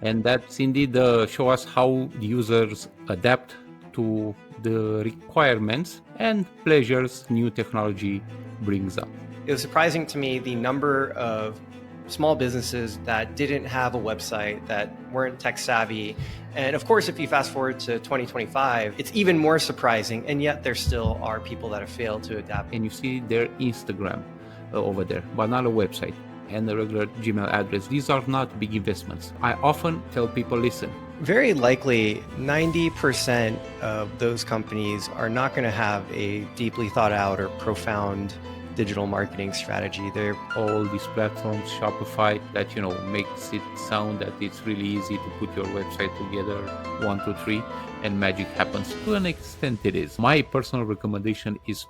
And that's indeed show us how the users adapt to the requirements and pleasures new technology brings up. It was surprising to me the number of small businesses that didn't have a website, that weren't tech savvy. And of course, if you fast forward to 2025, it's even more surprising. And yet there still are people that have failed to adapt. And you see their Instagram over there, but not a website and a regular Gmail address. These are not big investments. I often tell people, listen, very likely 90% of those companies are not going to have a deeply thought out or profound digital marketing strategy. They're all these platforms, Shopify, that makes it sound that it's really easy to put your website together, 1, 2, 3, and magic happens. To an extent it is. My personal recommendation is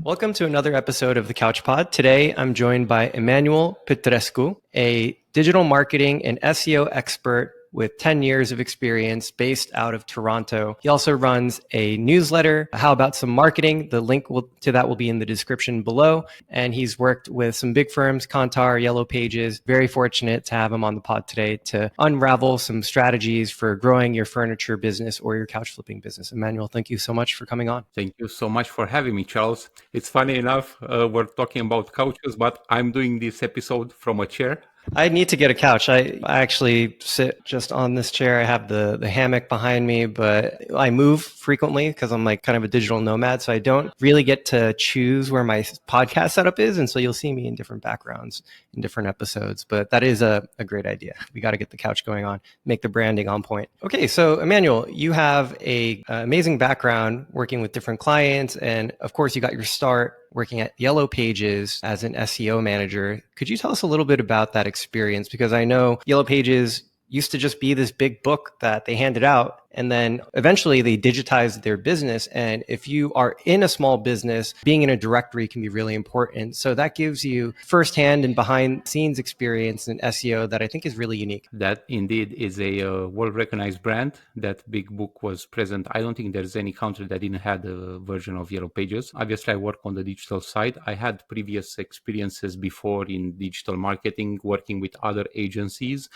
Welcome to another episode of the Couch Pod. Today, I'm joined by Emmanuel Petrescu, a digital marketing and SEO expert with 10 years of experience based out of Toronto. He also runs a newsletter, How About Some Marketing. The link to that will be in the description below. And he's worked with some big firms, Kantar, Yellow Pages. Very fortunate to have him on the pod today to unravel some strategies for growing your furniture business or your couch flipping business. Emmanuel, thank you so much for coming on. Thank you so much for having me, Charles. It's funny enough, we're talking about couches, but I'm doing this episode from a chair. I need to get a couch. I actually sit just on this chair. I have the hammock behind me, but I move frequently because I'm like kind of a digital nomad. So I don't really get to choose where my podcast setup is. And so you'll see me in different backgrounds in different episodes. But that is a great idea. We got to get the couch going on, make the branding on point. Okay, so Emmanuel, you have an amazing background working with different clients. And of course, you got your start working at Yellow Pages as an SEO manager. Could you tell us a little bit about that experience? Because I know Yellow Pages used to just be this big book that they handed out, and then eventually they digitized their business. And if you are in a small business, being in a directory can be really important. So that gives you firsthand and behind scenes experience in SEO that I think is really unique. That indeed is a well-recognized brand. That big book was present. I don't think there's any country that didn't have a version of Yellow Pages. Obviously, I work on the digital side. I had previous experiences before in digital marketing, working with other agencies,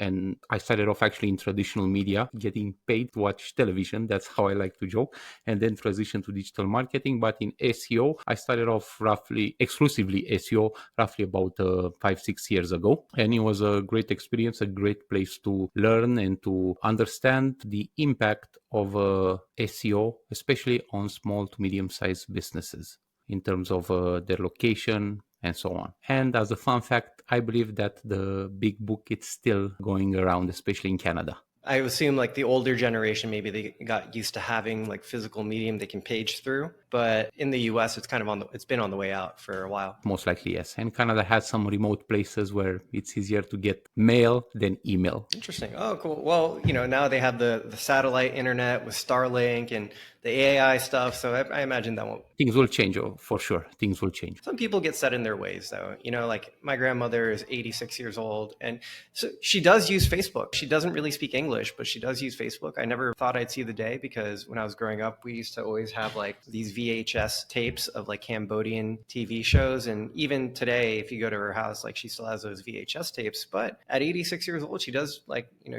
and I started off actually in traditional media, getting paid to watch television. That's how I like to joke, and then transition to digital marketing. But in SEO, I started off exclusively SEO, roughly about 5-6 years ago. And it was a great experience, a great place to learn and to understand the impact of SEO, especially on small to medium-sized businesses in terms of their location and so on. And as a fun fact, I believe that the big book is still going around, especially in Canada. I assume like the older generation, maybe they got used to having like physical medium they can page through. But in the US, it's kind of it's been on the way out for a while. Most likely, yes. And Canada has some remote places where it's easier to get mail than email. Interesting. Oh, cool. Well, now they have the satellite internet with Starlink and the AI stuff. So I imagine that won't. Things will change, for sure. Things will change. Some people get set in their ways, though. Like my grandmother is 86 years old, and so she does use Facebook. She doesn't really speak English, but she does use Facebook. I never thought I'd see the day because when I was growing up, we used to always have like these VHS tapes of like Cambodian TV shows. And even today, if you go to her house, like she still has those VHS tapes. But at 86 years old, she does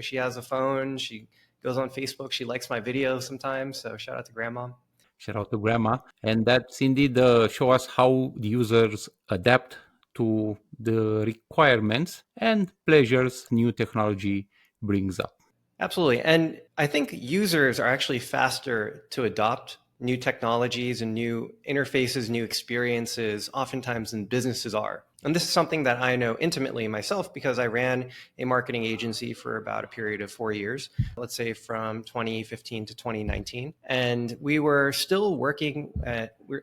she has a phone. She goes on Facebook. She likes my videos sometimes. So shout out to grandma. Shout out to grandma. And that's indeed show us how the users adapt to the requirements and pleasures new technology brings up. Absolutely. And I think users are actually faster to adopt new technologies and new interfaces, new experiences, oftentimes than businesses are. And this is something that I know intimately myself because I ran a marketing agency for about a period of 4 years, let's say from 2015 to 2019. And we were still working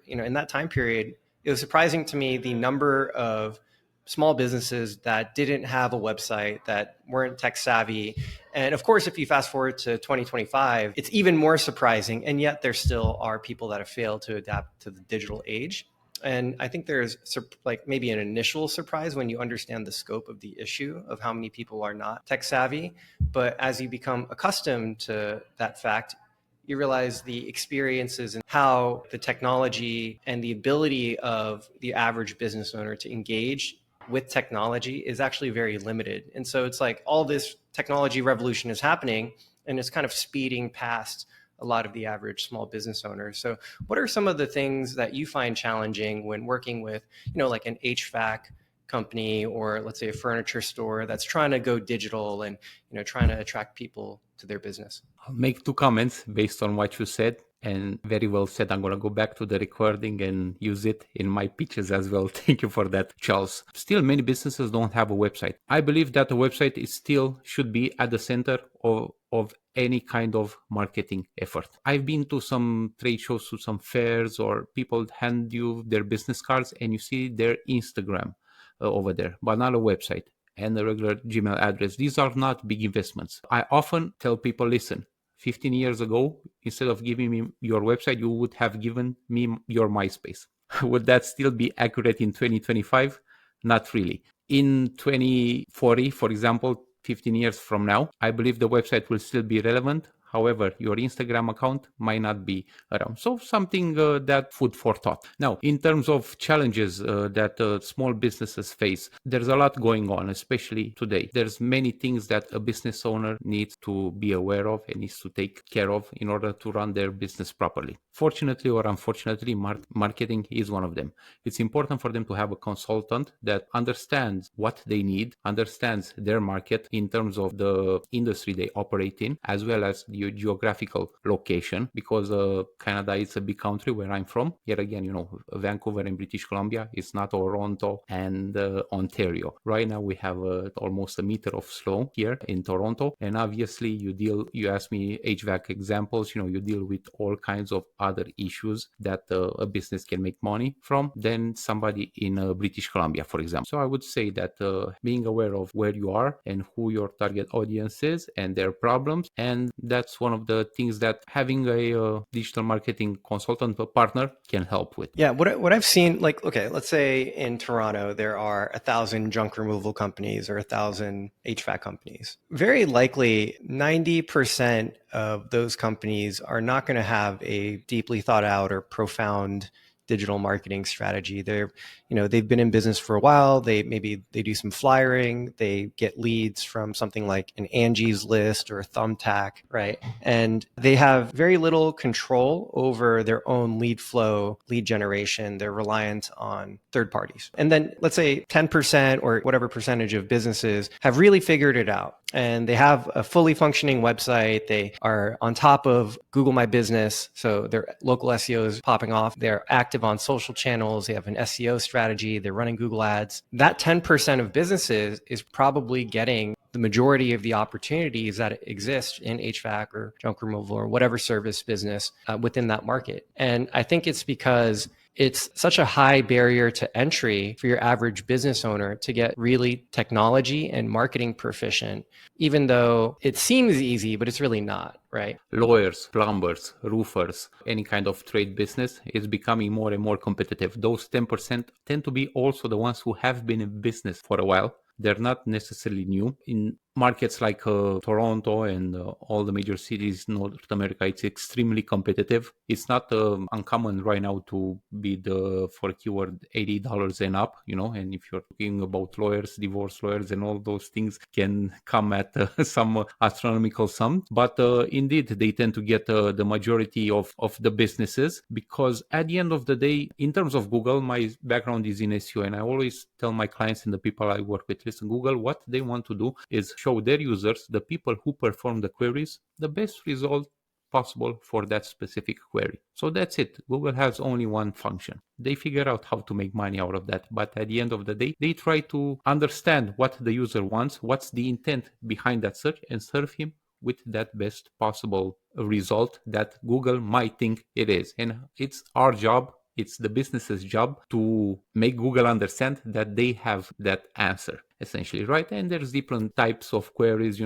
in that time period. It was surprising to me the number of small businesses that didn't have a website, that weren't tech savvy. And of course, if you fast forward to 2025, it's even more surprising. And yet there still are people that have failed to adapt to the digital age. And I think there's like maybe an initial surprise when you understand the scope of the issue of how many people are not tech savvy. But as you become accustomed to that fact, you realize the experiences and how the technology and the ability of the average business owner to engage with technology is actually very limited. And so it's like all this technology revolution is happening and it's kind of speeding past a lot of the average small business owners. So what are some of the things that you find challenging when working with, like an HVAC company, or let's say a furniture store that's trying to go digital and, trying to attract people to their business? I'll make two comments based on what you said, and very well said. I'm going to go back to the recording and use it in my pitches as well. Thank you for that, Charles. Still, many businesses don't have a website. I believe that a website is still should be at the center of any kind of marketing effort. I've been to some trade shows, to some fairs, or people hand you their business cards and you see their Instagram over there, but not a website and a regular Gmail address. These are not big investments. I often tell people, listen, 15 years ago, instead of giving me your website, you would have given me your MySpace. Would that still be accurate in 2025? Not really. In 2040, for example, 15 years from now, I believe the website will still be relevant. However, your Instagram account might not be around. So something that food for thought. Now, in terms of challenges that small businesses face, there's a lot going on, especially today. There's many things that a business owner needs to be aware of and needs to take care of in order to run their business properly. Fortunately or unfortunately, marketing is one of them. It's important for them to have a consultant that understands what they need, understands their market in terms of the industry they operate in, as well as the geographical location, because Canada is a big country where I'm from. Yet again, Vancouver and British Columbia is not Toronto and Ontario. Right now we have almost a meter of snow here in Toronto, and obviously you ask me HVAC examples, you deal with all kinds of other issues that a business can make money from than somebody in British Columbia, for example. So I would say that being aware of where you are and who your target audience is and their problems, and that's one of the things that having a digital marketing consultant partner can help with. Yeah, what I've seen, like, okay, let's say in Toronto there are 1,000 junk removal companies or 1,000 HVAC companies. Very likely 90% of those companies are not going to have a deeply thought out or profound digital marketing strategy. They've been in business for a while. They do some flyering. They get leads from something like an Angie's List or a Thumbtack, right? And they have very little control over their own lead flow, lead generation. They're reliant on third parties. And then let's say 10% or whatever percentage of businesses have really figured it out, and they have a fully functioning website. They are on top of Google My Business, so their local SEO is popping off. They're active on social channels. They have an SEO strategy. They're running Google Ads. That 10% of businesses is probably getting the majority of the opportunities that exist in HVAC or junk removal or whatever service business within that market. And I think it's because it's such a high barrier to entry for your average business owner to get really technology and marketing proficient, even though it seems easy, but it's really not, right? Lawyers, plumbers, roofers, any kind of trade business is becoming more and more competitive. Those 10% tend to be also the ones who have been in business for a while. They're not necessarily new. In markets like Toronto and all the major cities in North America, it's extremely competitive. It's not uncommon right now to bid for a keyword $80 and up, and if you're talking about lawyers, divorce lawyers and all those things can come at some astronomical sum. But indeed, they tend to get the majority of the businesses, because at the end of the day, in terms of Google, my background is in SEO, and I always tell my clients and the people I work with, listen, Google, what they want to do is show their users, the people who perform the queries, the best result possible for that specific query. So that's it. Google has only one function. They figure out how to make money out of that. But at the end of the day, they try to understand what the user wants, what's the intent behind that search, and serve him with that best possible result that Google might think it is. And it's our job, it's the business's job to make Google understand that they have that answer. essentially, right? And there's different types of queries.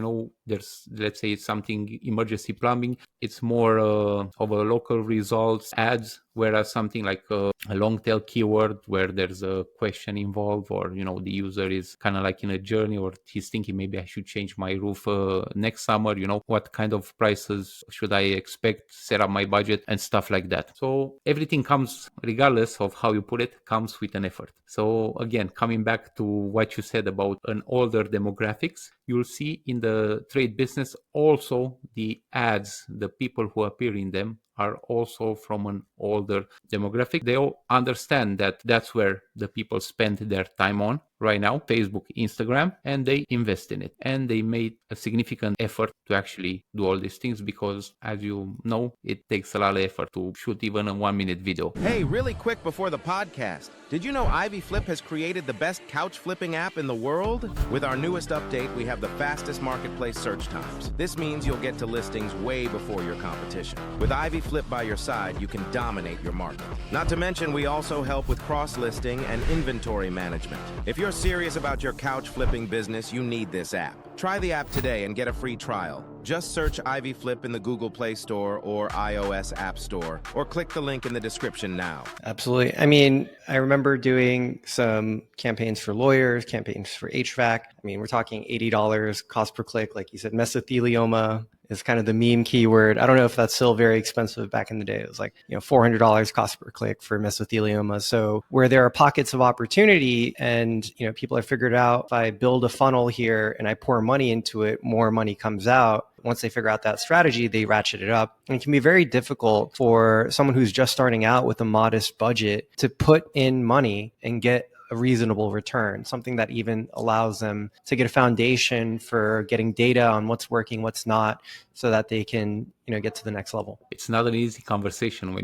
There's, let's say, something emergency plumbing. It's more of a local results ads, whereas something like a long tail keyword where there's a question involved, or the user is kind of like in a journey, or he's thinking maybe I should change my roof next summer. What kind of prices should I expect, set up my budget and stuff like that. So everything comes, regardless of how you put it, comes with an effort. So again, coming back to what you said about an older demographics, you'll see in the trade business also the ads, the people who appear in them are also from an older demographic. They all understand that that's where the people spend their time on right now, Facebook, Instagram, and they invest in it. And they made a significant effort to actually do all these things because, as you know, it takes a lot of effort to shoot even a 1-minute video. Hey, really quick before the podcast. Did you know Ivy Flip has created the best couch flipping app in the world? With our newest update, we have the fastest marketplace search times. This means you'll get to listings way before your competition. With Ivy Flip by your side, you can dominate your market. Not to mention, we also help with cross-listing and inventory management. If you're serious about your couch flipping business, you need this app. Try the app today and get a free trial. Just search Ivy Flip in the Google Play Store or iOS App Store, or click the link in the description now. Absolutely. I mean, I remember doing some campaigns for lawyers, campaigns for HVAC. I mean, we're talking $80 cost per click. Like you said, mesothelioma is kind of the meme keyword. I don't know if that's still very expensive. Back in the day, it was like, $400 cost per click for mesothelioma. So where there are pockets of opportunity and, people have figured out, if I build a funnel here and I pour money into it, more money comes out. Once they figure out that strategy, they ratchet it up. And it can be very difficult for someone who's just starting out with a modest budget to put in money and get a reasonable return, something that even allows them to get a foundation for getting data on what's working, what's not, so that they can, get to the next level. It's not an easy conversation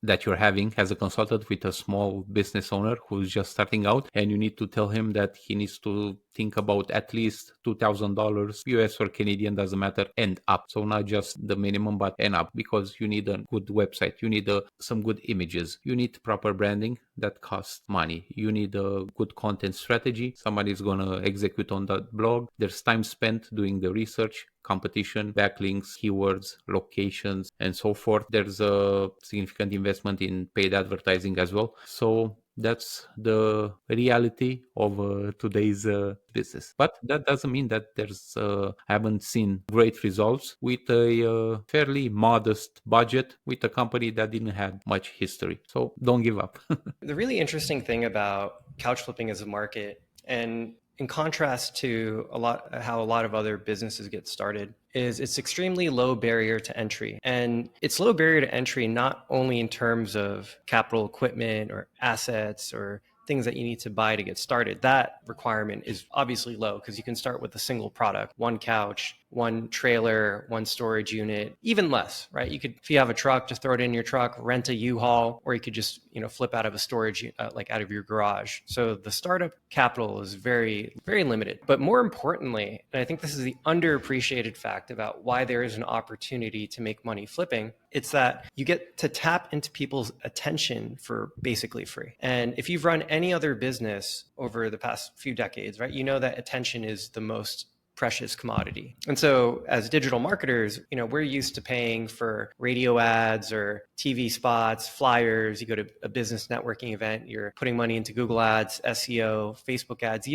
that you're having as a consultant with a small business owner who's just starting out, and you need to tell him that he needs to think about at least $2,000 US or Canadian, doesn't matter, and up. So not just the minimum, but and up, because you need a good website, you need some good images, you need proper branding that costs money, you need a good content strategy. Somebody's gonna execute on that blog. There's time spent doing the research, competition, backlinks, keywords, locations, and so forth. There's a significant investment in paid advertising as well. So that's the reality of today's business. But that doesn't mean that I haven't seen great results with a fairly modest budget with a company that didn't have much history. So don't give up. The really interesting thing about couch flipping as a market, and in contrast to how a lot of other businesses get started, is it's extremely low barrier to entry. And it's low barrier to entry not only in terms of capital equipment or assets or things that you need to buy to get started. That requirement is obviously low because you can start with a single product, one couch, one trailer, one storage unit, even less, right? You could, if you have a truck, just throw it in your truck, rent a U-Haul, or you could just, flip out of a storage, like out of your garage. So the startup capital is very, very limited. But more importantly, and I think this is the underappreciated fact about why there is an opportunity to make money flipping, it's that you get to tap into people's attention for basically free. And if you've run any other business over the past few decades, right, you know that attention is the most precious commodity. And so as digital marketers, we're used to paying for radio ads or TV spots, flyers. You go to a business networking event, you're putting money into Google ads, SEO, Facebook ads.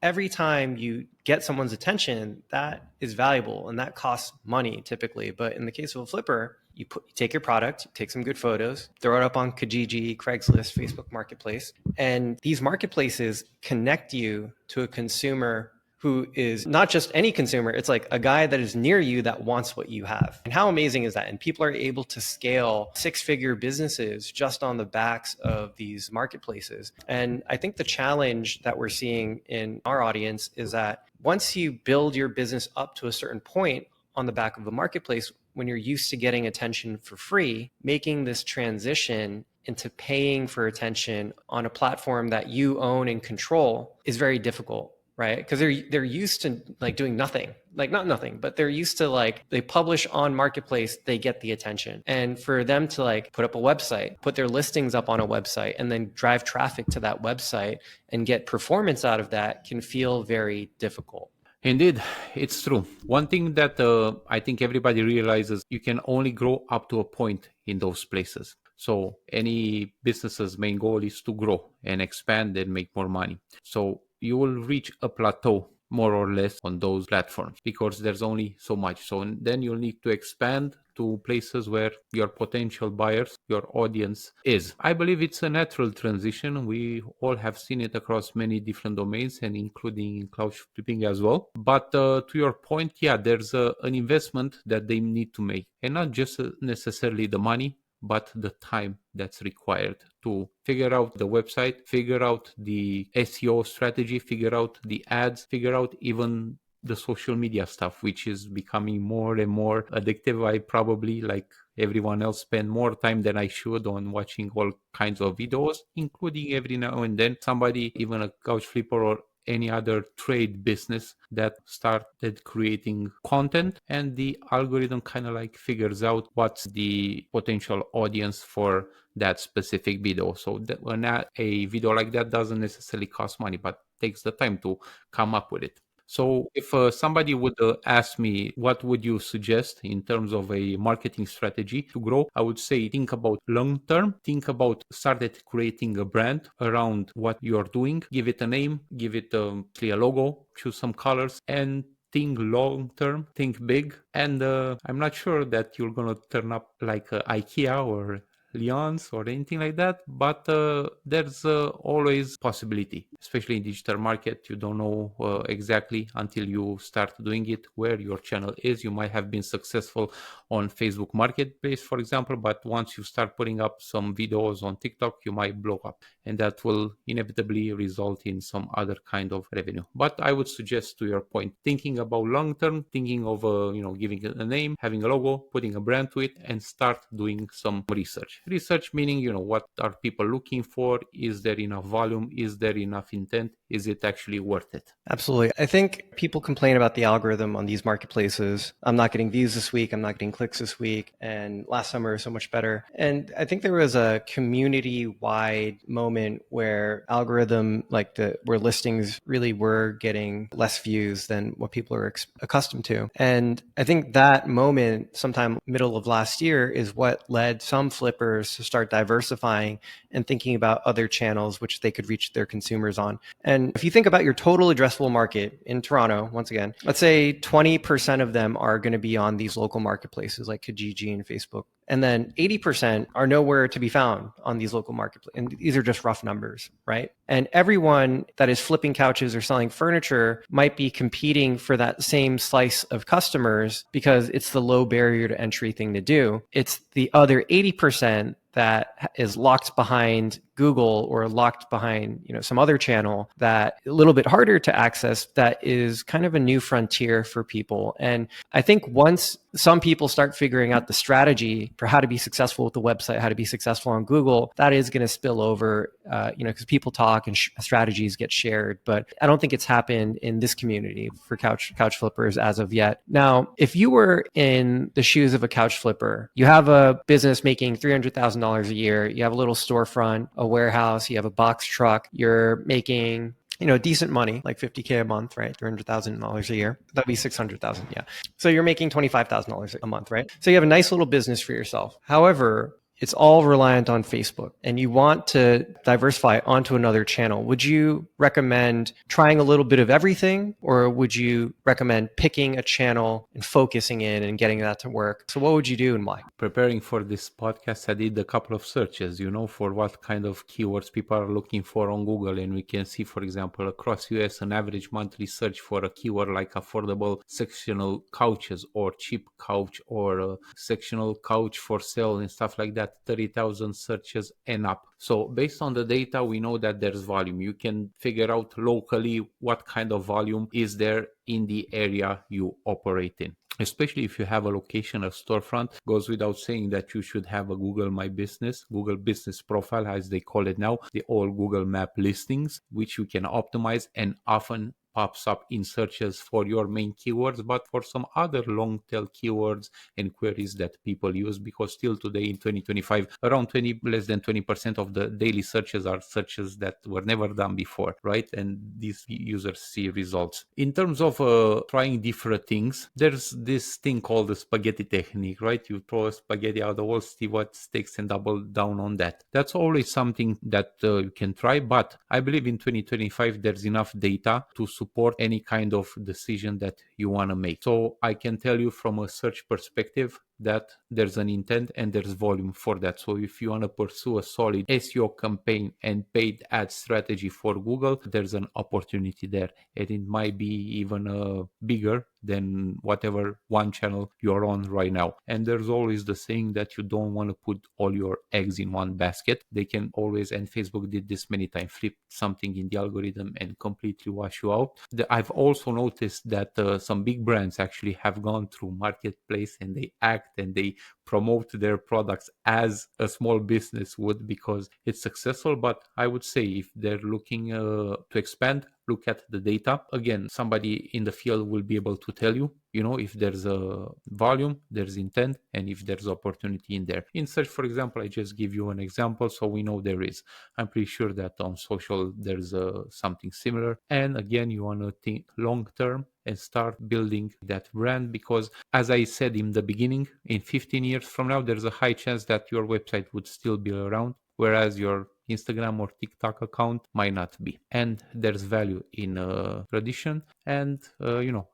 Every time you get someone's attention, that is valuable and that costs money typically. But in the case of a flipper, you take your product, you take some good photos, throw it up on Kijiji, Craigslist, Facebook Marketplace. And these marketplaces connect you to a consumer who is not just any consumer. It's like a guy that is near you that wants what you have. And how amazing is that? And people are able to scale 6-figure businesses just on the backs of these marketplaces. And I think the challenge that we're seeing in our audience is that once you build your business up to a certain point on the back of a marketplace, when you're used to getting attention for free, making this transition into paying for attention on a platform that you own and control is very difficult. right? Because they're used to like doing nothing, like not nothing, but they're used to like they publish on Marketplace, they get the attention. And for them to like put up a website, put their listings up on a website, and then drive traffic to that website and get performance out of that can feel very difficult. Indeed, it's true. One thing that I think everybody realizes, you can only grow up to a point in those places. So any business's main goal is to grow and expand and make more money. So you will reach a plateau more or less on those platforms because there's only so much. So then you'll need to expand to places where your potential buyers, your audience is. I believe it's a natural transition. We all have seen it across many different domains and including couch flipping as well. But to your point, yeah, there's an investment that they need to make, and not just necessarily the money, but the time that's required to figure out the website, figure out the SEO strategy, figure out the ads, figure out even the social media stuff, which is becoming more and more addictive. I probably, like everyone else, spend more time than I should on watching all kinds of videos, including every now and then somebody, even a couch flipper or any other trade business, that started creating content, and the algorithm kind of like figures out what's the potential audience for that specific video. So that when a video like that doesn't necessarily cost money, but takes the time to come up with it. So if somebody would ask me, what would you suggest in terms of a marketing strategy to grow? I would say think about long term, think about started creating a brand around what you're doing, give it a name, give it a logo, choose some colors, and think long term, think big. And I'm not sure that you're going to turn up like IKEA or Leon's or anything like that, but there's always possibility, especially in digital market. You don't know exactly until you start doing it where your channel is. You might have been successful on Facebook Marketplace, for example, but once you start putting up some videos on TikTok, you might blow up, and that will inevitably result in some other kind of revenue. But I would suggest, to your point, thinking about long term, thinking of giving it a name, having a logo, putting a brand to it, and start doing some research. Research meaning, what are people looking for? Is there enough volume? Is there enough intent? Is it actually worth it? Absolutely. I think people complain about the algorithm on these marketplaces. I'm not getting views this week. I'm not getting clicks this week. And last summer was so much better. And I think there was a community-wide moment where where listings really were getting less views than what people are accustomed to. And I think that moment, sometime middle of last year, is what led some flippers to start diversifying and thinking about other channels which they could reach their consumers on. And if you think about your total addressable market in Toronto, once again, let's say 20% of them are going to be on these local marketplaces like Kijiji and Facebook. And then 80% are nowhere to be found on these local marketplaces. And these are just rough numbers, right? And everyone that is flipping couches or selling furniture might be competing for that same slice of customers because it's the low barrier to entry thing to do. It's the other 80% that is locked behind Google or locked behind, some other channel that a little bit harder to access, that is kind of a new frontier for people. And I think once some people start figuring out the strategy for how to be successful with the website, how to be successful on Google, that is going to spill over, because people talk and strategies get shared. But I don't think it's happened in this community for couch flippers as of yet. Now, if you were in the shoes of a couch flipper, you have a business making $300,000 a year, you have a little storefront, a warehouse, you have a box truck, you're making decent money, like $50K a month, right? $300,000 a year. That'd be $600,000. Yeah. So you're making $25,000 a month, right? So you have a nice little business for yourself. However, it's all reliant on Facebook and you want to diversify onto another channel. Would you recommend trying a little bit of everything, or would you recommend picking a channel and focusing in and getting that to work? So what would you do and why? Preparing for this podcast, I did a couple of searches, for what kind of keywords people are looking for on Google. And we can see, for example, across US, an average monthly search for a keyword like affordable sectional couches or cheap couch or sectional couch for sale and stuff like that, 30,000 searches and up. So based on the data, we know that there's volume. You can figure out locally what kind of volume is there in the area you operate in. Especially if you have a location, a storefront, goes without saying that you should have a Google My Business, Google Business Profile, as they call it now, the all Google Map listings, which you can optimize and often pops up in searches for your main keywords, but for some other long tail keywords and queries that people use, because still today in 2025, around less than 20% of the daily searches are searches that were never done before, right? And these users see results. In terms of trying different things, there's this thing called the spaghetti technique, right? You throw a spaghetti out the wall, see what sticks, and double down on that. That's always something that you can try, but I believe in 2025 there's enough data to support any kind of decision that you want to make. So I can tell you from a search perspective that there's an intent and there's volume for that. So if you want to pursue a solid SEO campaign and paid ad strategy for Google, there's an opportunity there, and it might be even bigger than whatever one channel you're on right now. And there's always the saying that you don't want to put all your eggs in one basket. They can always, and Facebook did this many times, flip something in the algorithm and completely wash you out. I've also noticed that some big brands actually have gone through marketplace and they act and they promote their products as a small business would, because it's successful. But I would say if they're looking to expand, look at the data. Again, somebody in the field will be able to tell you, if there's a volume, there's intent, and if there's opportunity in there. In search, for example, I just give you an example so we know there is. I'm pretty sure that on social there's something similar. And again, you want to think long term and start building that brand, because as I said in the beginning, in 15 years from now, there's a high chance that your website would still be around, whereas your Instagram or TikTok account might not be. And there's value in tradition. And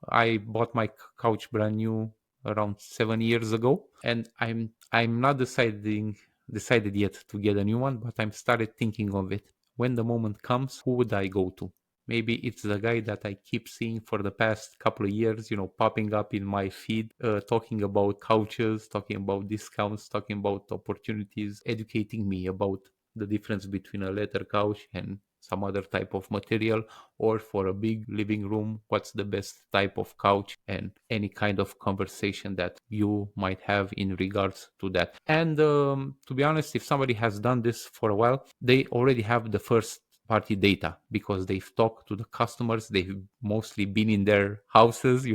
I bought my couch brand new around 7 years ago, and I'm not decided yet to get a new one, but I'm started thinking of it. When the moment comes, who would I go to? Maybe it's the guy that I keep seeing for the past couple of years, popping up in my feed, talking about couches, talking about discounts, talking about opportunities, educating me about the difference between a leather couch and some other type of material, or for a big living room, what's the best type of couch, and any kind of conversation that you might have in regards to that. And to be honest, if somebody has done this for a while, they already have the first party data, because they've talked to the customers, they've mostly been in their houses,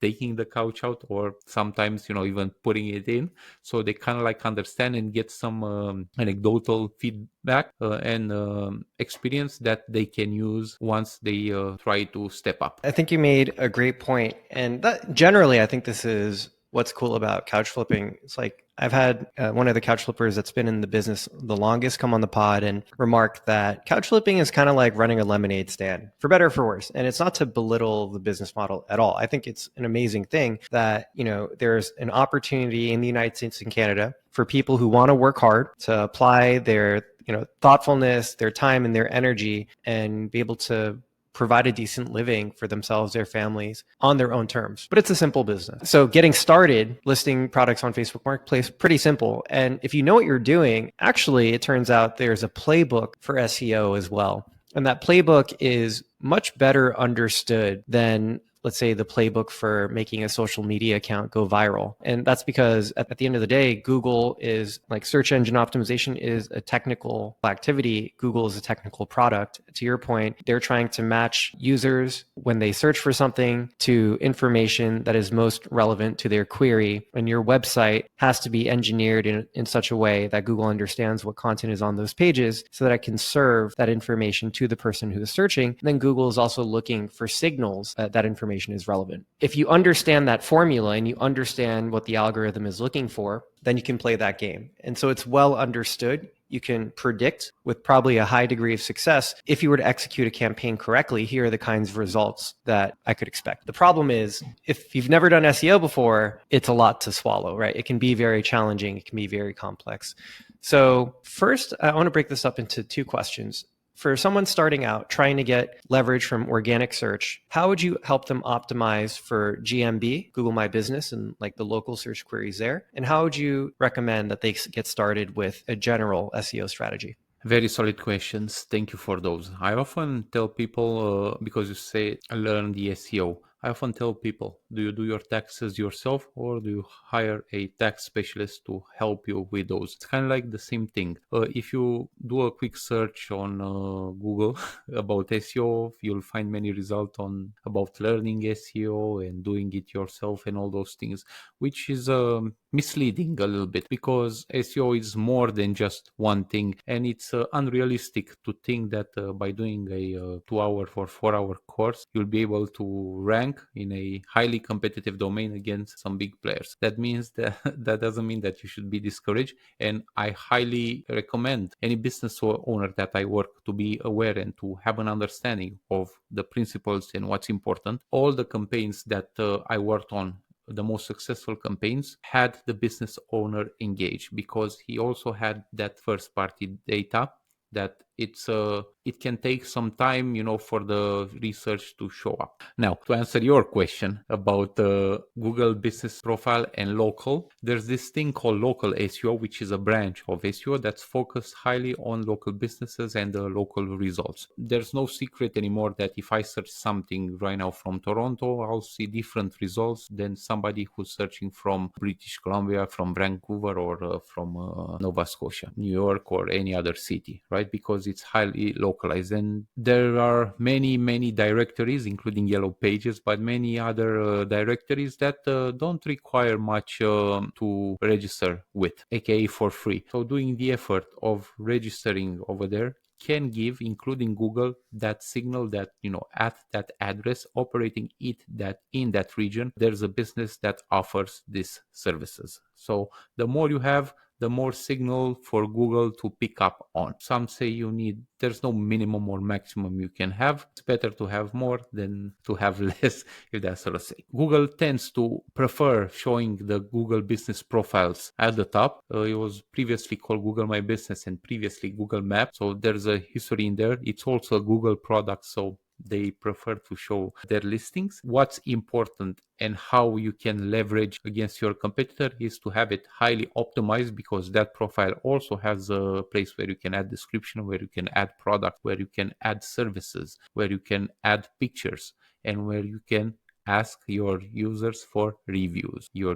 taking the couch out, or sometimes even putting it in, so they kind of like understand and get some anecdotal feedback and experience that they can use once they try to step up. I think you made a great point, and that generally I think this is what's cool about couch flipping. It's like I've had one of the couch flippers that's been in the business the longest come on the pod and remark that couch flipping is kind of like running a lemonade stand, for better or for worse. And it's not to belittle the business model at all. I think it's an amazing thing that, there's an opportunity in the United States and Canada for people who want to work hard to apply their, thoughtfulness, their time and their energy, and be able to provide a decent living for themselves, their families, on their own terms. But it's a simple business. So getting started listing products on Facebook Marketplace, pretty simple. And if you know what you're doing, actually, it turns out there's a playbook for SEO as well. And that playbook is much better understood than, let's say, the playbook for making a social media account go viral. And that's because at the end of the day, Google is like search engine optimization is a technical activity. Google is a technical product. To your point, they're trying to match users when they search for something to information that is most relevant to their query. And your website has to be engineered in such a way that Google understands what content is on those pages so that it can serve that information to the person who is searching. And then Google is also looking for signals that information is relevant. If you understand that formula and you understand what the algorithm is looking for, then you can play that game. And so it's well understood. You can predict with probably a high degree of success, if you were to execute a campaign correctly, here are the kinds of results that I could expect. The problem is, if you've never done SEO before, it's a lot to swallow, right? It can be very challenging. It can be very complex. So first, I want to break this up into two questions. For someone starting out, trying to get leverage from organic search, how would you help them optimize for GMB, Google My Business, and like the local search queries there? And how would you recommend that they get started with a general SEO strategy? Very solid questions. Thank you for those. I often tell people, because you say learn the SEO, I often tell people, do you do your taxes yourself or do you hire a tax specialist to help you with those? It's kind of like the same thing. If you do a quick search on Google about SEO, you'll find many results on about learning SEO and doing it yourself and all those things, which is misleading a little bit, because SEO is more than just one thing, and it's unrealistic to think that by doing a 2-hour or 4-hour course you'll be able to rank in a highly competitive domain against some big players. That means that that doesn't mean that you should be discouraged, and I highly recommend any business owner that I work to be aware and to have an understanding of the principles and what's important. All the campaigns that I worked on, the most successful campaigns, had the business owner engaged, because he also had that first party data that it can take some time, for the research to show up. Now, to answer your question about Google Business Profile and local, there's this thing called local SEO, which is a branch of SEO that's focused highly on local businesses and the local results. There's no secret anymore that if I search something right now from Toronto, I'll see different results than somebody who's searching from British Columbia, from Vancouver, or from Nova Scotia, New York, or any other city, right? Because it's highly localized. And there are many directories, including Yellow Pages, but many other directories that don't require much to register with, aka for free. So doing the effort of registering over there can give, including Google, that signal that, at that address, operating it that in that region, there's a business that offers these services. So the more you have, the more signal for Google to pick up on. Some say there's no minimum or maximum you can have. It's better to have more than to have less, if that's so to say. Google tends to prefer showing the Google business profiles at the top. It was previously called Google My Business and previously Google Maps. So there's a history in there. It's also a Google product, so they prefer to show their listings. What's important and how you can leverage against your competitor is to have it highly optimized, because that profile also has a place where you can add description, where you can add product, where you can add services, where you can add pictures, and where you can ask your users for reviews, your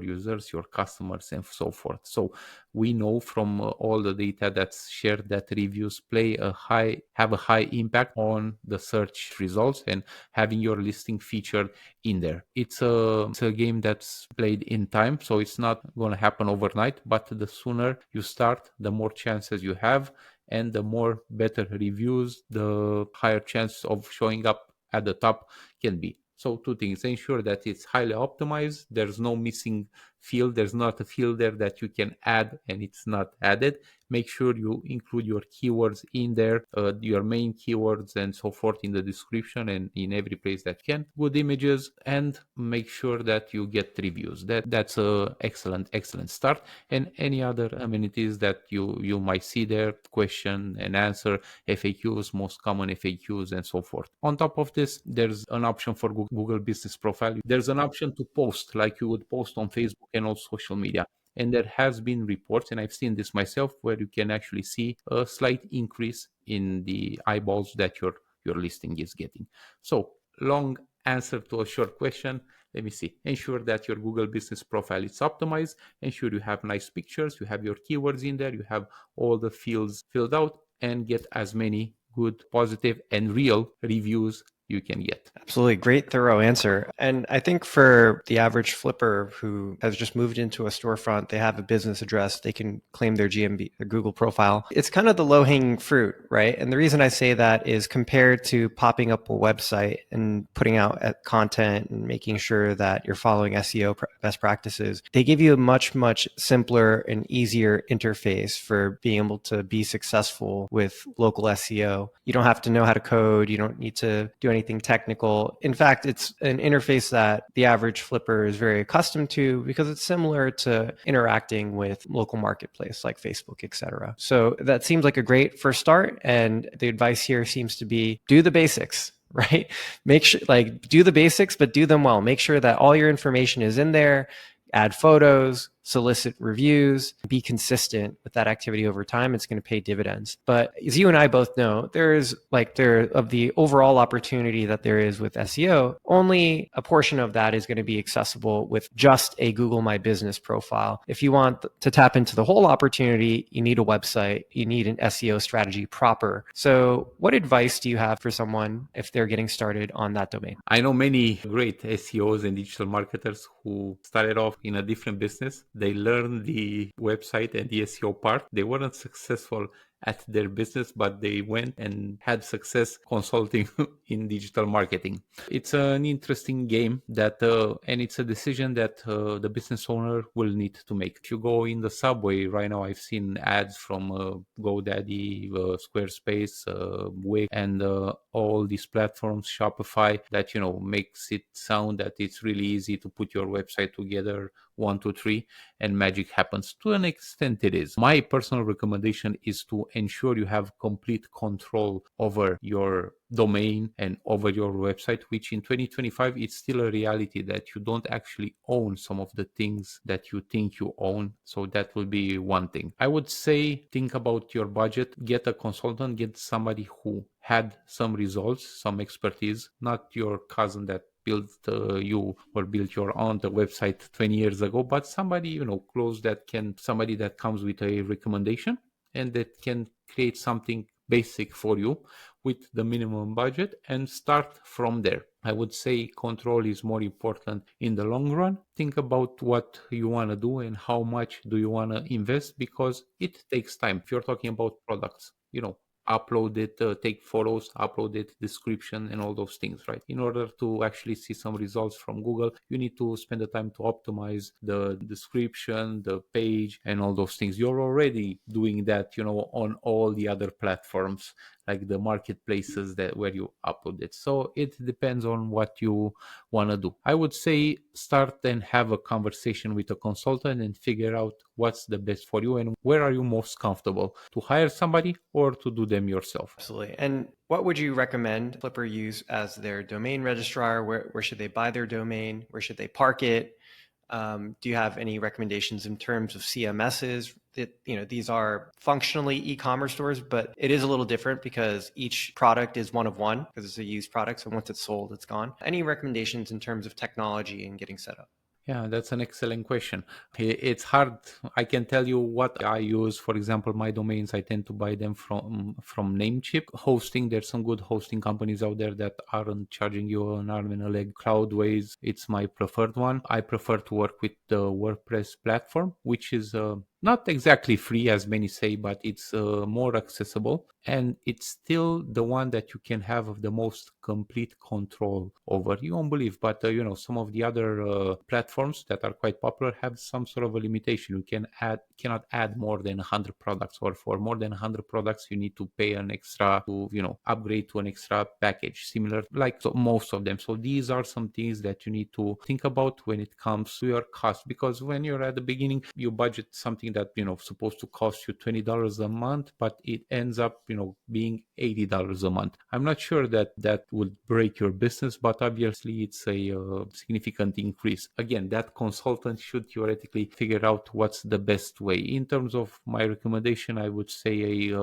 customers, and so forth. So we know from all the data that's shared that reviews have a high impact on the search results and having your listing featured in there. It's a game that's played in time, so it's not going to happen overnight, but the sooner you start, the more chances you have, and the more better reviews, the higher chance of showing up at the top can be. So two things: ensure that it's highly optimized. There's no missing field. There's not a field there that you can add and it's not added. Make sure you include your keywords in there, your main keywords and so forth in the description and in every place that you can. Good images, and make sure that you get reviews. That's a excellent start. And any other amenities that you might see there, question and answer, FAQs, most common FAQs, and so forth. On top of this, there's an option for Google Business Profile. There's an option to post like you would post on Facebook and all social media. And there has been reports, and I've seen this myself, where you can actually see a slight increase in the eyeballs that your listing is getting. So, long answer to a short question. Let me see. Ensure that your Google Business Profile is optimized. Ensure you have nice pictures, you have your keywords in there, you have all the fields filled out, and get as many good, positive, and real reviews you can get. Absolutely. Great, thorough answer. And I think for the average flipper who has just moved into a storefront, they have a business address, they can claim their GMB, their Google profile. It's kind of the low-hanging fruit, right? And the reason I say that is compared to popping up a website and putting out content and making sure that you're following SEO best practices, they give you a much simpler and easier interface for being able to be successful with local SEO. You don't have to know how to code. You don't need to do anything technical. In fact, it's an interface that the average flipper is very accustomed to because it's similar to interacting with local marketplace like Facebook, etc. So that seems like a great first start. And the advice here seems to be do the basics, right? Make sure, do the basics, but do them well. Make sure that all your information is in there. Add photos, solicit reviews, be consistent with that activity over time, it's going to pay dividends. But as you and I both know, of the overall opportunity that there is with SEO, only a portion of that is going to be accessible with just a Google My Business profile. If you want to tap into the whole opportunity, you need a website, you need an SEO strategy proper. So what advice do you have for someone if they're getting started on that domain? I know many great SEOs and digital marketers who started off in a different business. They learned the website and the SEO part. They weren't successful at their business, but they went and had success consulting in digital marketing. It's an interesting game and it's a decision that the business owner will need to make. If you go in the subway right now, I've seen ads from GoDaddy, Squarespace, Wix, and all these platforms, Shopify, that makes it sound that it's really easy to put your website together, 1, 2, 3, and magic happens. To an extent, it is. My personal recommendation is to ensure you have complete control over your domain and over your website, which in 2025 it's still a reality that you don't actually own some of the things that you think you own. So that will be one thing. I would say think about your budget, get a consultant, get somebody who had some results, some expertise, not your cousin that built you or built your own website 20 years ago, but somebody close somebody that comes with a recommendation and that can create something basic for you with the minimum budget and start from there. I would say control is more important in the long run. Think about what you want to do and how much do you want to invest, because it takes time. If you're talking about products, upload it, take photos, upload it, description, and all those things, right? In order to actually see some results from Google, you need to spend the time to optimize the description, the page, and all those things. You're already doing that, on all the other platforms, like the marketplaces where you upload it. So it depends on what you want to do. I would say start and have a conversation with a consultant and figure out what's the best for you and where are you most comfortable to hire somebody or to do them yourself. Absolutely. And what would you recommend Flipper use as their domain registrar? Where should they buy their domain? Where should they park it? Do you have any recommendations in terms of CMSs? These are functionally e-commerce stores, but it is a little different because each product is one of one, because it's a used product. So once it's sold, it's gone. Any recommendations in terms of technology and getting set up? Yeah, that's an excellent question. It's hard. I can tell you what I use. For example, my domains, I tend to buy them from Namecheap. Hosting, there's some good hosting companies out there that aren't charging you an arm and a leg. Cloudways, it's my preferred one. I prefer to work with the WordPress platform, which is not exactly free as many say, but it's more accessible, and it's still the one that you can have the most complete control over. You won't believe, but some of the other platforms that are quite popular have some sort of a limitation. You cannot add more than 100 products, or for more than 100 products you need to pay an extra to upgrade to an extra package, similar like most of them. So these are some things that you need to think about when it comes to your cost, because when you're at the beginning, you budget something that supposed to cost you $20 a month, but it ends up being $80 a month. I'm not sure that would break your business, but obviously it's a significant increase. Again, that consultant should theoretically figure out what's the best way. In terms of my recommendation, I would say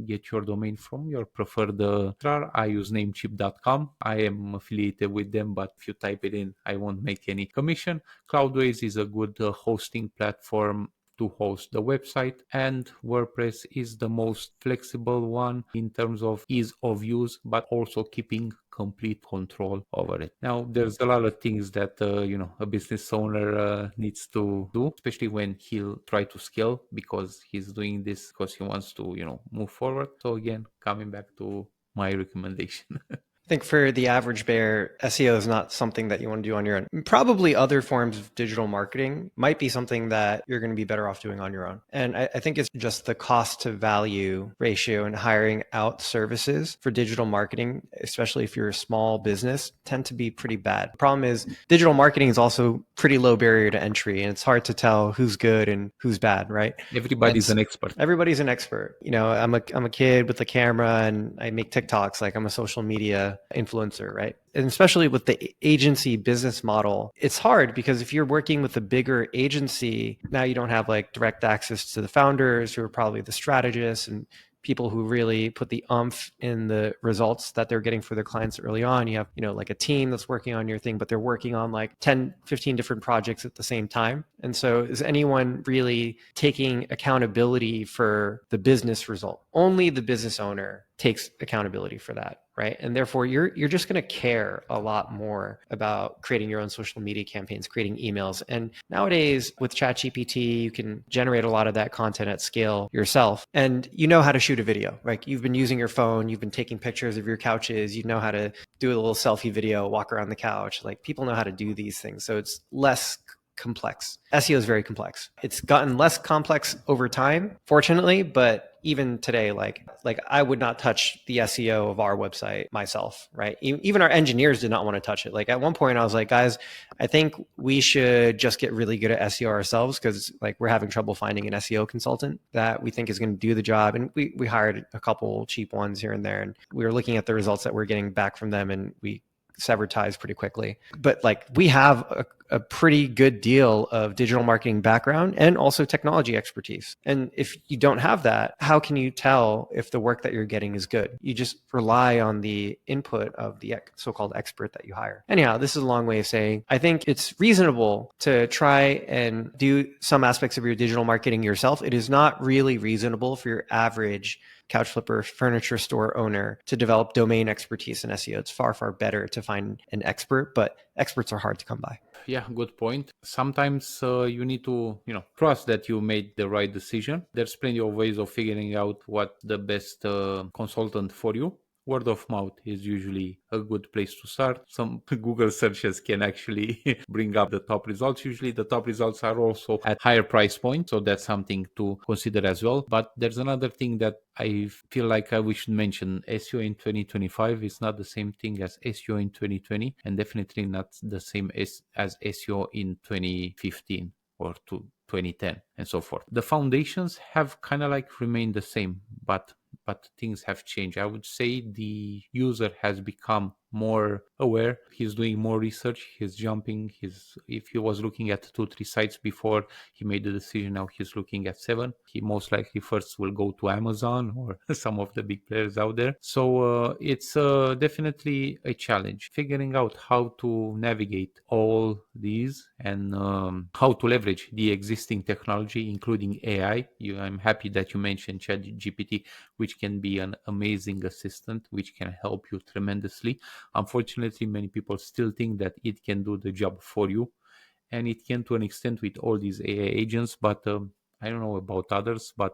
get your domain from your preferred I use namecheap.com. I am affiliated with them, but if you type it in, I won't make any commission. Cloudways is a good hosting platform to host the website, and WordPress is the most flexible one in terms of ease of use, but also keeping complete control over it. Now, there's a lot of things that a business owner needs to do, especially when he'll try to scale, because he's doing this because he wants to move forward. So again, coming back to my recommendation. I think for the average bear, SEO is not something that you want to do on your own. Probably other forms of digital marketing might be something that you're going to be better off doing on your own. And I think it's just the cost to value ratio and hiring out services for digital marketing, especially if you're a small business, tend to be pretty bad. The problem is digital marketing is also pretty low barrier to entry, and it's hard to tell who's good and who's bad, right? Everybody's an expert. Everybody's an expert. I'm a kid with a camera and I make TikToks. Like I'm a social media influencer, right? And especially with the agency business model, it's hard because if you're working with a bigger agency, now you don't have like direct access to the founders who are probably the strategists and people who really put the oomph in the results that they're getting for their clients early on. You have, like a team that's working on your thing, but they're working on like 10, 15 different projects at the same time. And so is anyone really taking accountability for the business result? Only the business owner takes accountability for that, right? And therefore you're just going to care a lot more about creating your own social media campaigns, creating emails. And nowadays with ChatGPT, you can generate a lot of that content at scale yourself. And you know how to shoot a video, right? You've been using your phone, you've been taking pictures of your couches, you know how to do a little selfie video, walk around the couch. Like people know how to do these things. So it's less complex. SEO is very complex. It's gotten less complex over time, fortunately, but even today, like I would not touch the SEO of our website myself, right? Even our engineers did not want to touch it. Like at one point I was like, guys, I think we should just get really good at SEO ourselves because like we're having trouble finding an SEO consultant that we think is going to do the job. And we hired a couple cheap ones here and there, and we were looking at the results that we're getting back from them, and we severed ties pretty quickly. But like we have a pretty good deal of digital marketing background and also technology expertise. And if you don't have that, how can you tell if the work that you're getting is good? You just rely on the input of the so-called expert that you hire. Anyhow, this is a long way of saying, I think it's reasonable to try and do some aspects of your digital marketing yourself. It is not really reasonable for your average couch flipper furniture store owner to develop domain expertise in SEO. It's far, far better to find an expert, but experts are hard to come by. Yeah, good point. Sometimes you need to, trust that you made the right decision. There's plenty of ways of figuring out what the best consultant for you. Word of mouth is usually a good place to start. Some Google searches can actually bring up the top results. Usually the top results are also at higher price points, so that's something to consider as well. But there's another thing that I feel like we should mention. SEO in 2025 is not the same thing as SEO in 2020, and definitely not the same as SEO in 2015 or 2010 and so forth. The foundations have kind of like remained the same, but things have changed. I would say the user has become more aware. He's doing more research. He's jumping. If he was looking at 2-3 sites before he made the decision, now he's looking at 7. He most likely first will go to Amazon or some of the big players out there. So it's definitely a challenge figuring out how to navigate all these and how to leverage the existing technology, including AI. I'm happy that you mentioned ChatGPT, which can be an amazing assistant, which can help you tremendously. Unfortunately, many people still think that it can do the job for you, and it can to an extent with all these AI agents, but I don't know about others, but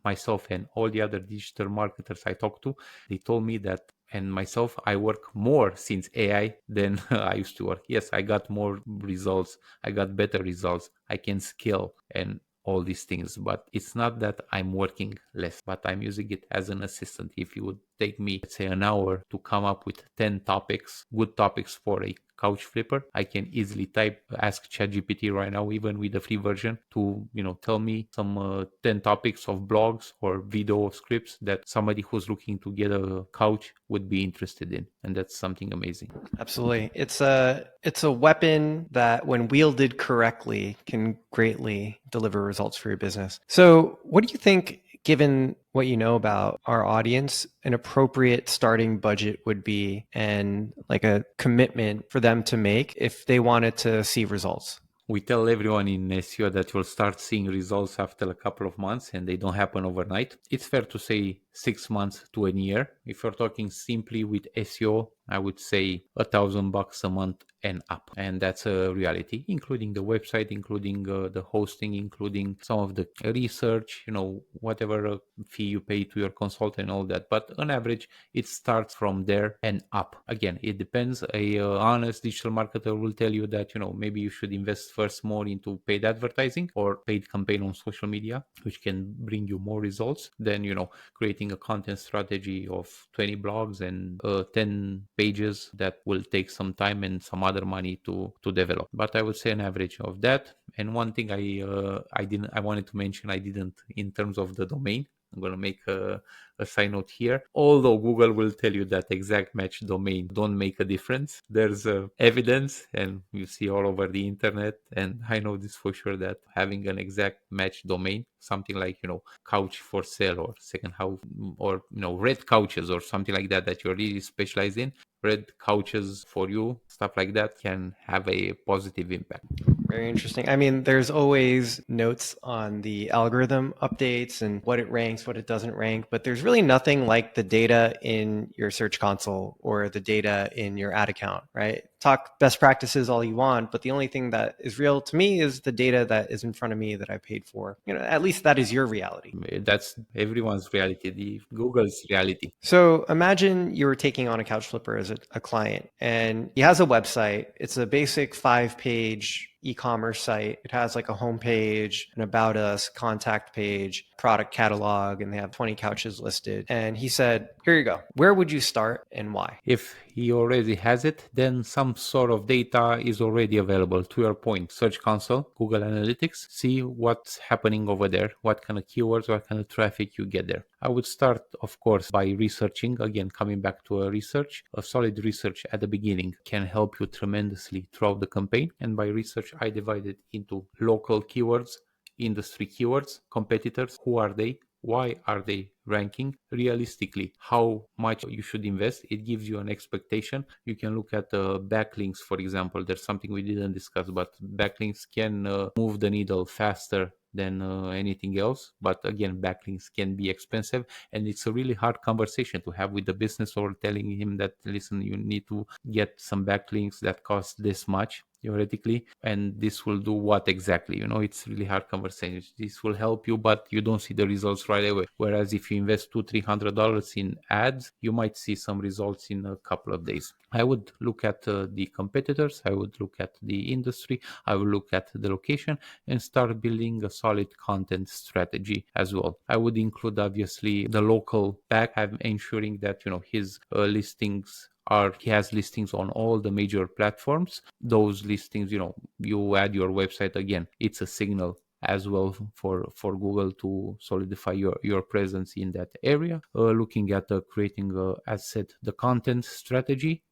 myself and all the other digital marketers I talk to, they told me that, and myself, I work more since AI than I used to work. Yes, I got more results, I got better results, I can scale and all these things, but it's not that I'm working less, but I'm using it as an assistant. If you would take me, let's say, an hour to come up with 10 topics, good topics for a couch flipper, I can easily ask ChatGPT right now, even with the free version, to tell me some 10 topics of blogs or video scripts that somebody who's looking to get a couch would be interested in, and that's something amazing. Absolutely. It's a weapon that when wielded correctly can greatly deliver results for your business. So what do you think, given what you know about our audience, an appropriate starting budget would be and like a commitment for them to make if they wanted to see results? We tell everyone in SEO that you'll start seeing results after a couple of months, and they don't happen overnight. It's fair to say 6 months to a year. If you're talking simply with SEO, I would say $1,000 a month and up. And that's a reality, including the website, including the hosting, including some of the research, whatever fee you pay to your consultant and all that. But on average, it starts from there and up. Again, it depends. A honest digital marketer will tell you that, maybe you should invest first more into paid advertising or paid campaign on social media, which can bring you more results than, creating a content strategy of 20 blogs and 10 pages that will take some time and some other money to develop. But I would say an average of that. And one thing I wanted to mention, I didn't, in terms of the domain. I'm going to make a side note here. Although Google will tell you that exact match domain don't make a difference, there's evidence, and you see all over the internet. And I know this for sure, that having an exact match domain, something like, couch for sale or second house, or, red couches or something like that, that you're really specialized in, red couches for you, stuff like that, can have a positive impact. Very interesting. I mean, there's always notes on the algorithm updates and what it ranks, what it doesn't rank, but there's really nothing like the data in your search console or the data in your ad account, right? Talk best practices all you want, but the only thing that is real to me is the data that is in front of me that I paid for. At least that is your reality. That's everyone's reality, the Google's reality. So imagine you were taking on a couch flipper as a client, and he has a website. It's a basic 5-page e-commerce site. It has like a homepage, an about us, contact page, product catalog, and they have 20 couches listed. And he said, here you go. Where would you start and why? If he already has it, then some sort of data is already available. To your point, Search Console, Google Analytics, see what's happening over there, what kind of keywords, what kind of traffic you get there. I would start, of course, by researching. Again, coming back to a solid research at the beginning can help you tremendously throughout the campaign. And by research, I divide it into local keywords, industry keywords, competitors, who are they, why are they ranking, realistically how much you should invest. It gives you an expectation. You can look at backlinks, for example. There's something we didn't discuss, but backlinks can move the needle faster than anything else. But again, backlinks can be expensive, and it's a really hard conversation to have with the business, or telling him that, listen, you need to get some backlinks that cost this much theoretically, and this will do what exactly. It's really hard conversation. This will help you, but you don't see the results right away. Whereas if you invest $200-300 in ads, you might see some results in a couple of days. I would look at the competitors, I would look at the industry, I would look at the location, and start building a solid content strategy as well. I would include obviously the local back, ensuring that his listings he has listings on all the major platforms. Those listings, you add your website, again, it's a signal as well for Google to solidify your presence in that area. Looking at creating, as said, the content strategy,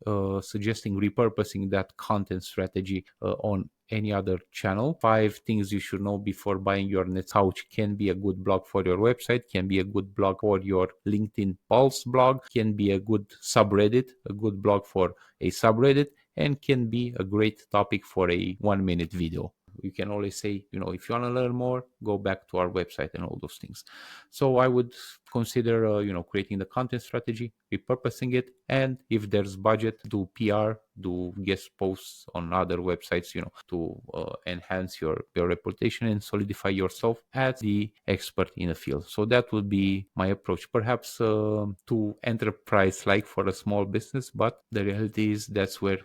suggesting repurposing that content strategy on any other channel. 5 things you should know before buying your next couch. Can be a good blog for your website, can be a good blog for your LinkedIn Pulse blog, can be a good subreddit, a good blog for a subreddit, and can be a great topic for a 1-minute video. You can always say, if you want to learn more, go back to our website and all those things. So I would consider, creating the content strategy, repurposing it, and if there's budget, do PR, do guest posts on other websites, to enhance your reputation and solidify yourself as the expert in the field. So that would be my approach, perhaps too enterprise-like for a small business, but the reality is that's where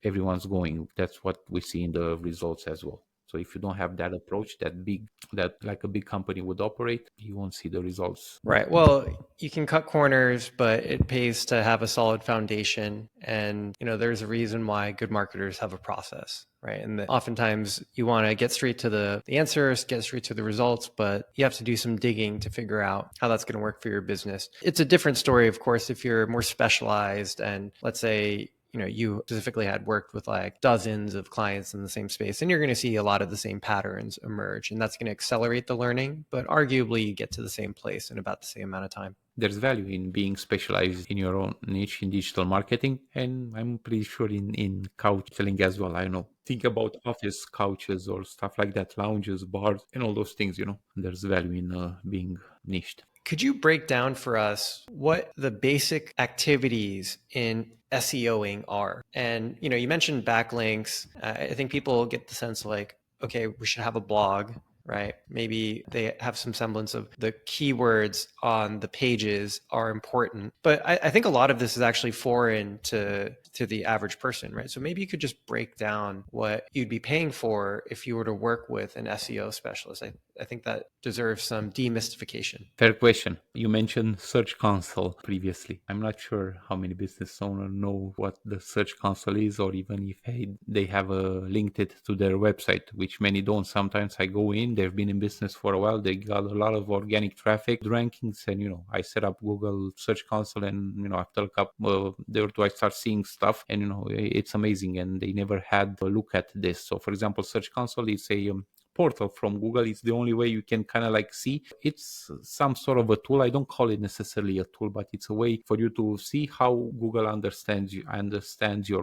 everyone's going. That's what we see in the results as well. So if you don't have that approach, that like a big company would operate, you won't see the results. Right. Well, you can cut corners, but it pays to have a solid foundation. And, there's a reason why good marketers have a process, right? And oftentimes you want to get straight to the answers, get straight to the results, but you have to do some digging to figure out how that's going to work for your business. It's a different story, of course, if you're more specialized and, let's say, you specifically had worked with like dozens of clients in the same space, and you're going to see a lot of the same patterns emerge, and that's going to accelerate the learning, but arguably you get to the same place in about the same amount of time. There's value in being specialized in your own niche in digital marketing, and I'm pretty sure in couch selling as well. I know. Think about office couches or stuff like that, lounges, bars, and all those things, There's value in being niched. Could you break down for us what the basic activities in SEOing are? And, you mentioned backlinks. I think people get the sense like, okay, we should have a blog, right? Maybe they have some semblance of the keywords on the pages are important. But I think a lot of this is actually foreign to the average person, right? So maybe you could just break down what you'd be paying for if you were to work with an SEO specialist. I think that deserves some demystification. Fair question. You mentioned Search Console previously. I'm not sure how many business owners know what the Search Console is, or even if they have linked it to their website, which many don't. Sometimes I go in, they've been in business for a while, they got a lot of organic traffic, rankings, and I set up Google Search Console, and after a couple day or two, I start seeing stuff, and it's amazing, and they never had a look at this. So, for example, Search Console is a portal from Google. It's the only way you can kind of like see. It's some sort of a tool. I don't call it necessarily a tool, but it's a way for you to see how Google understands your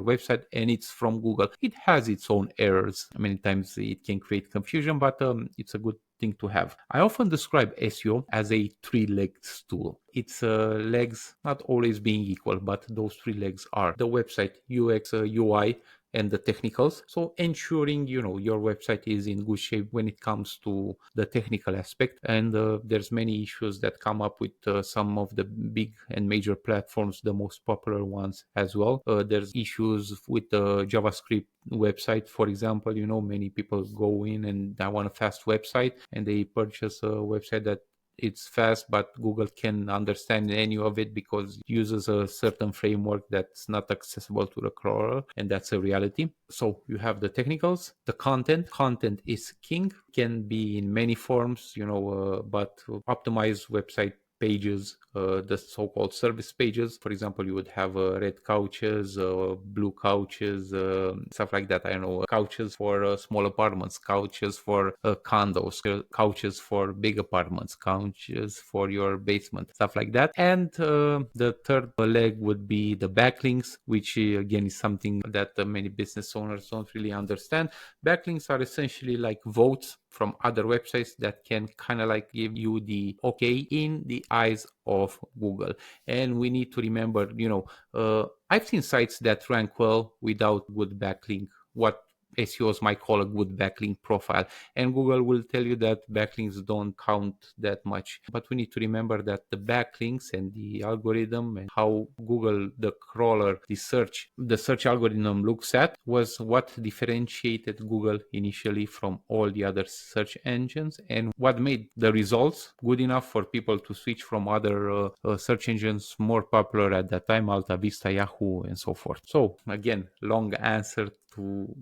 website, and it's from Google. It has its own errors. Many times it can create confusion, but it's a good thing to have. I often describe SEO as a three-legged stool. Its legs not always being equal, but those three legs are the website, UX, UI, and the technicals. So ensuring your website is in good shape when it comes to the technical aspect. And there's many issues that come up with some of the big and major platforms, the most popular ones as well. There's issues with the JavaScript website, for example. Many people go in and I want a fast website, and they purchase a website that it's fast, but Google can understand any of it because it uses a certain framework that's not accessible to the crawler, and that's a reality. So you have the technicals, the content. Content is king, can be in many forms, but optimize website pages, the so-called service pages. For example, you would have red couches, blue couches, stuff like that. I don't know, couches for small apartments, couches for condos, couches for big apartments, couches for your basement, stuff like that. And the third leg would be the backlinks, which again is something that many business owners don't really understand. Backlinks are essentially like votes from other websites that can kind of like give you the okay in the eyes of Google. And we need to remember, I've seen sites that rank well without good backlink, what SEOs might call a good backlink profile, and Google will tell you that backlinks don't count that much. But we need to remember that the backlinks and the algorithm and how Google, the crawler, the search algorithm looks at was what differentiated Google initially from all the other search engines, and what made the results good enough for people to switch from other search engines more popular at that time, Alta Vista, Yahoo, and so forth. So again, long answer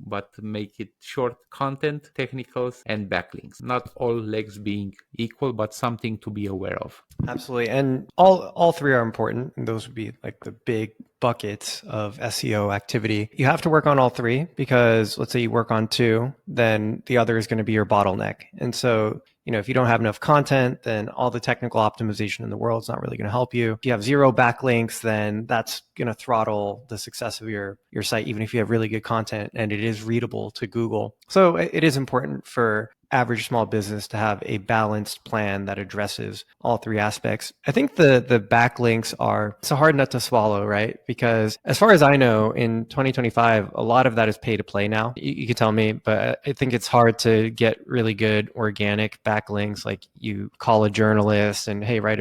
but make it short: content, technicals, and backlinks. Not all legs being equal, but something to be aware of. Absolutely. And all three are important. And those would be like the big buckets of SEO activity. You have to work on all three, because let's say you work on two, then the other is going to be your bottleneck. And so, if you don't have enough content, then all the technical optimization in the world is not really going to help you. If you have zero backlinks, then that's going to throttle the success of your site, even if you have really good content and it is readable to Google. So it is important for average small business to have a balanced plan that addresses all three aspects. I think the backlinks it's a hard nut to swallow, right? Because as far as I know, in 2025, a lot of that is pay to play now. You can tell me, but I think it's hard to get really good organic backlinks. Like you call a journalist and, hey, write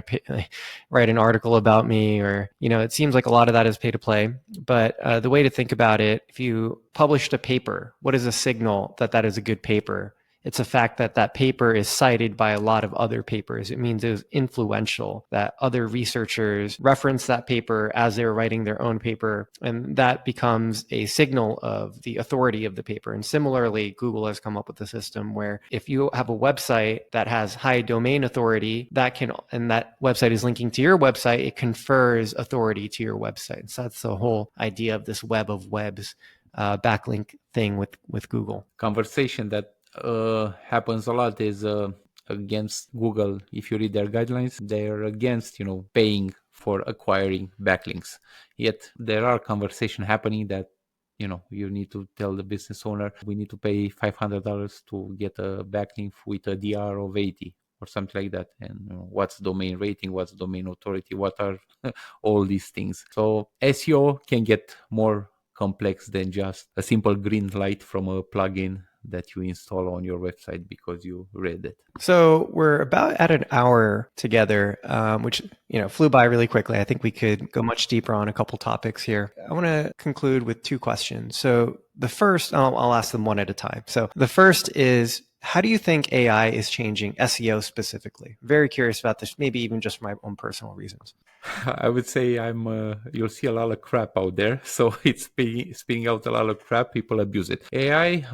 an article about me, or, it seems like a lot of that is pay to play. But the way to think about it, if you published a paper, what is a signal that is a good paper? It's a fact that paper is cited by a lot of other papers. It means it was influential, that other researchers reference that paper as they're writing their own paper, and that becomes a signal of the authority of the paper. And similarly, Google has come up with a system where if you have a website that has high domain authority, and that website is linking to your website, it confers authority to your website. So that's the whole idea of this web of webs backlink thing with Google. Conversation that happens a lot is against Google. If you read their guidelines, they're against paying for acquiring backlinks. Yet there are conversations happening that you need to tell the business owner, we need to pay $500 to get a backlink with a DR of 80 or something like that. And what's domain rating, what's domain authority, what are all these things. So SEO can get more complex than just a simple green light from a plugin that you install on your website because you read it. So we're about at an hour together, which flew by really quickly. I think we could go much deeper on a couple topics here. I want to conclude with two questions. So the first, I'll ask them one at a time. So the first is, How do you think AI is changing SEO specifically? Very curious about this, maybe even just for my own personal reasons. I would say you'll see a lot of crap out there. So it's spitting out a lot of crap. People abuse it. AI,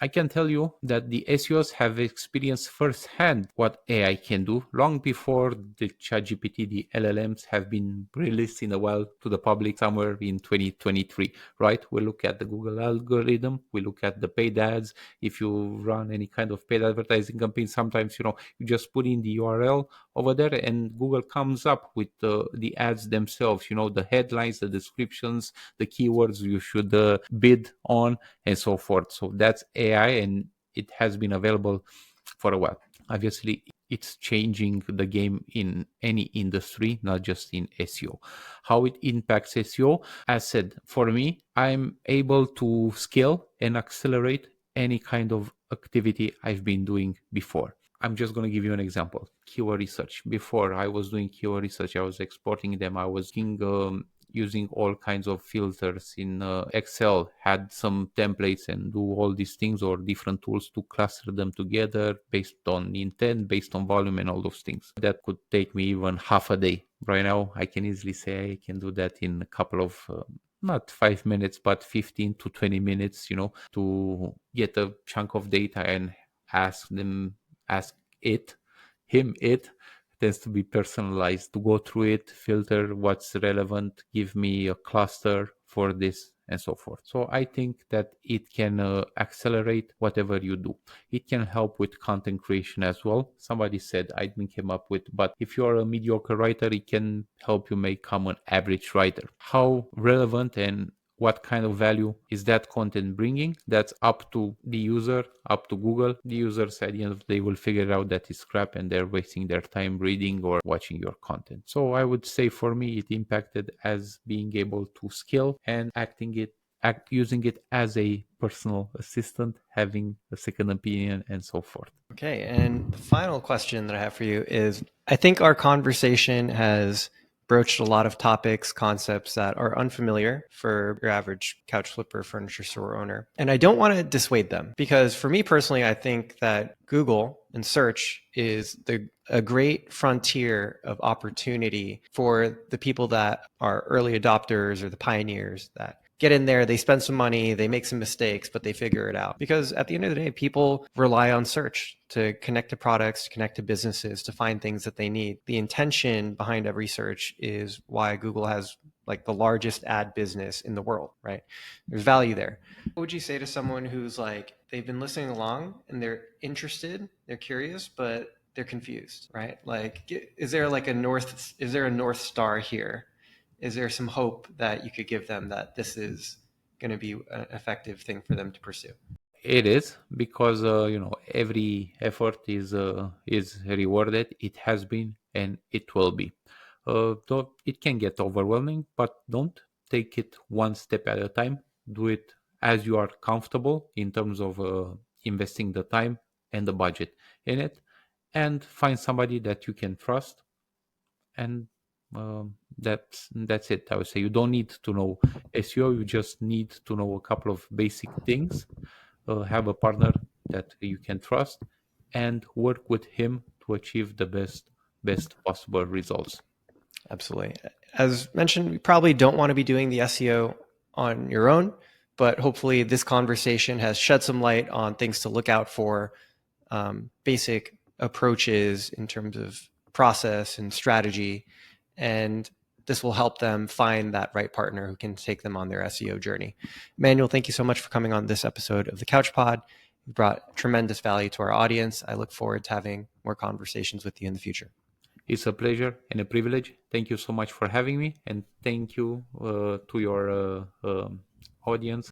I can tell you that the SEOs have experienced firsthand what AI can do long before the ChatGPT, the LLMs have been released in the wild to the public somewhere in 2023, right? We look at the Google algorithm. We look at the paid ads. If you run any kind of paid advertising campaign, sometimes, you just put in the URL over there and Google comes up with the ads themselves, the headlines, the descriptions, the keywords you should bid on, and so forth. So that's AI, and it has been available for a while. Obviously, it's changing the game in any industry, not just in SEO. How it impacts SEO, as said, for me, I'm able to scale and accelerate any kind of activity I've been doing before. I'm just going to give you an example. Keyword research. Before I was doing keyword research, I was exporting them. I was using all kinds of filters in Excel, had some templates and do all these things or different tools to cluster them together based on intent, based on volume and all those things. That could take me even half a day. Right now, I can easily say I can do that in a couple of not 5 minutes, but 15 to 20 minutes, to get a chunk of data and ask it tends to be personalized, to go through it, filter what's relevant, give me a cluster for this and so forth. So I think that it can accelerate whatever you do. It can help with content creation as well. Somebody said I didn't come up with, but if you're a mediocre writer, it can help you become an average writer. How relevant and what kind of value is that content bringing? That's up to the user, up to Google. The users at the end of the day will figure out that it's crap and they're wasting their time reading or watching your content. So I would say for me, it impacted as being able to scale and using it as a personal assistant, having a second opinion and so forth. Okay, and the final question that I have for you is, I think our conversation has broached a lot of topics, concepts that are unfamiliar for your average couch flipper, furniture store owner. And I don't want to dissuade them, because for me personally, I think that Google and search is a great frontier of opportunity for the people that are early adopters or the pioneers that get in there, they spend some money, they make some mistakes, but they figure it out. Because at the end of the day, people rely on search to connect to products, to connect to businesses, to find things that they need. The intention behind every search is why Google has like the largest ad business in the world, right? There's value there. What would you say to someone who's like, they've been listening along and they're interested, they're curious, but they're confused, right? Like, is there a North Star here? Is there some hope that you could give them that this is going to be an effective thing for them to pursue? It is, because every effort is rewarded. It has been and it will be. Though it can get overwhelming, but don't take it one step at a time. Do it as you are comfortable in terms of investing the time and the budget in it, and find somebody that you can trust, and that's it. I would say you don't need to know SEO. You just need to know a couple of basic things. Have a partner that you can trust, and work with him to achieve the best possible results. Absolutely. As mentioned, we probably don't want to be doing the SEO on your own, but hopefully this conversation has shed some light on things to look out for, basic approaches in terms of process and strategy, and this will help them find that right partner who can take them on their SEO journey. Emmanuel, thank you so much for coming on this episode of the Couch Pod. You brought tremendous value to our audience. I look forward to having more conversations with you in the future. It's a pleasure and a privilege. Thank you so much for having me, and thank you to your audience